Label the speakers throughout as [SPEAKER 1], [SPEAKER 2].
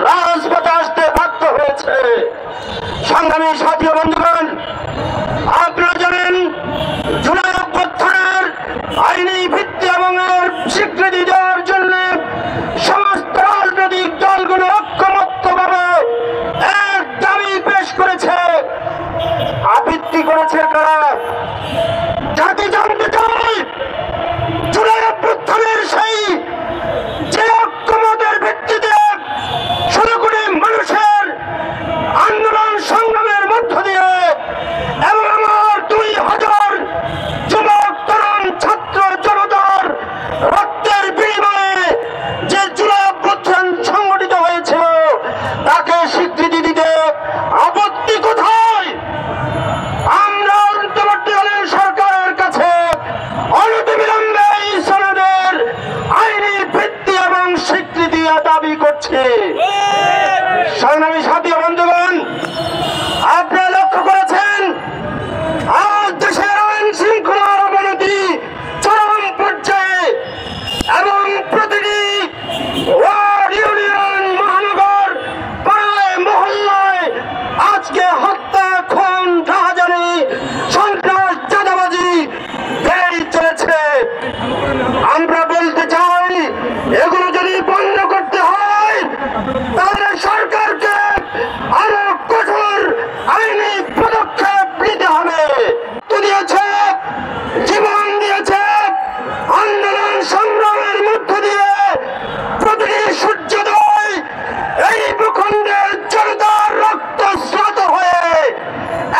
[SPEAKER 1] রাজপথে আসতে বাধ্য হয়েছে। সংগ্রামী সাথী ও বন্ধুগণ, আপনারা জানেন জুলাই অভ্যুত্থানের আইনি ভিত্তি এবং এর স্বীকৃতি দেওয়ার জন্য সমস্ত রাজনৈতিক দলগুলো ঐক্যমত্যভাবে এক দাবি পেশ করেছে। আবৃত্তি করেছে কারা? জাতি জানতে চায় জুলাই অভ্যুত্থানের সেই যে ঐক্যমতের ভিত্তিতে ১৬ কোটি মানুষের আন্দোলন সংগ্রামের মধ্য দিয়ে এবং আমার ২,০০০ যুবক তরুণ ছাত্র জনতার রক্তের বিনিময়ে যে জুলাই অভ্যুত্থান সংগঠিত হয়েছিল তাকে স্বীকৃতি দিতে আপত্তি কোথায়? আমরা অন্তর্বর্তীকালীন সরকারের কাছে অনতিবিলম্বে এই সনদের আইনি ভিত্তি এবং স্বীকৃতি দাবি করছি। সংগ্রামী সাথী ও বন্ধুগণ, আপনারা লক্ষ্য করেছেন আজ দেশের আইন শৃঙ্খলার অবনতি চরম পর্যায়ে এবং প্রতিটি ওয়ার্ড, ইউনিয়ন, মহানগর, পাড়ায়, মহল্লায় আজকে হত্যা, খুন, রাহাজানি, সন্ত্রাস, চাঁদাবাজি বেড়েই চলেছে। আমরা বলতে চাই এগুলো যদি বন্ধ করতে হয় তাহলে সরকারকে আরো কঠোর আইনি পদক্ষেপ নিতে হবে। দিয়েছে, জীবন দিয়েছে, আন্দোলন সংগ্রামের মধ্য দিয়ে প্রতিটি সূর্যোদয় এই ভূখণ্ডের জনতার রক্তস্নাত হয়ে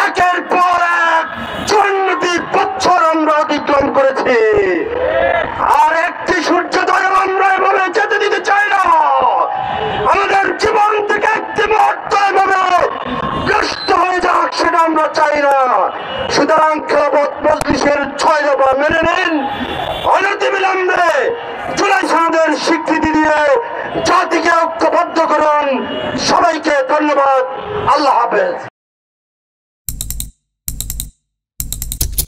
[SPEAKER 1] একের পর এক ৫৪ বছর আমরা অতিক্রম করেছি। আর একটি সূর্যোদয় আমরা এভাবে যেতে দিতে চাই না। আমাদের জীবন থেকে একটি মুহূর্ত এভাবে নষ্ট হয়ে যাক, সেটা আমরা চাই না। সুতরাং খেলাফত মজলিসের ৬ দফা মেনে নিন, অনতিবিলম্বে জুলাই সনদের স্বীকৃতি দিয়ে জাতিকে ঐক্যবদ্ধ করুন। সবাইকে ধন্যবাদ। আল্লাহ হাফেজ।